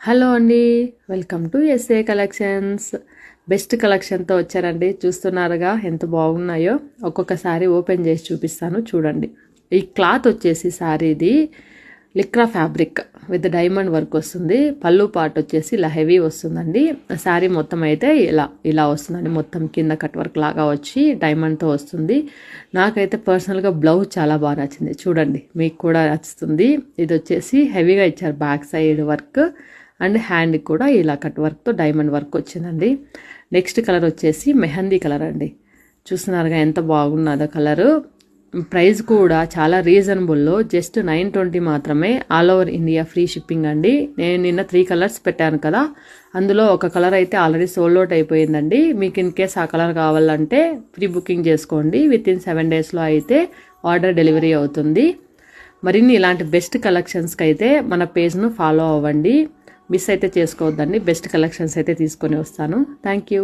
Hello అండి, welcome to S A collections. Best కలెక్షన్తో వచ్చారండి. చూస్తున్నారుగా ఎంత బాగున్నాయో. ఒక్కొక్క శారీ ఓపెన్ చేసి చూపిస్తాను చూడండి. ఈ క్లాత్ వచ్చేసి శారీది లిక్రా ఫ్యాబ్రిక్ విత్ డైమండ్ వర్క్ వస్తుంది. పళ్ళు పార్ట్ వచ్చేసి ఇలా హెవీ వస్తుందండి. శారీ మొత్తం అయితే ఇలా వస్తుందండి. మొత్తం కింద కట్ వర్క్ లాగా వచ్చి డైమండ్తో వస్తుంది. నాకైతే పర్సనల్గా బ్లౌజ్ చాలా బాగా నచ్చింది. చూడండి, మీకు కూడా నచ్చుతుంది. ఇది వచ్చేసి హెవీగా ఇచ్చారు. బ్యాక్ సైడ్ వర్క్ అండ్ హ్యాండ్కి కూడా ఇలా కట్ వర్క్తో డైమండ్ వర్క్ వచ్చిందండి. నెక్స్ట్ కలర్ వచ్చేసి మెహందీ కలర్ అండి. చూస్తున్నారుగా ఎంత బాగున్నదో కలరు. ప్రైస్ కూడా చాలా రీజనబుల్లో, జస్ట్ 920 మాత్రమే. All over India free shipping అండి. నేను నిన్న 3 కలర్స్ పెట్టాను కదా, అందులో ఒక కలర్ అయితే ఆల్రెడీ సోల్డ్ అవుట్ అయిపోయిందండి. మీకు ఇన్ కేస్ ఆ కలర్ కావాలంటే ప్రీ బుకింగ్ చేసుకోండి. వితిన్ 7 డేస్లో అయితే ఆర్డర్ డెలివరీ అవుతుంది. మరిన్ని ఇలాంటి బెస్ట్ కలెక్షన్స్కి అయితే మన పేజ్ను ఫాలో అవ్వండి. మిస్ అయితే చేసుకోవద్దండి. బెస్ట్ కలెక్షన్స్ అయితే తీసుకొని వస్తాను. Thank you.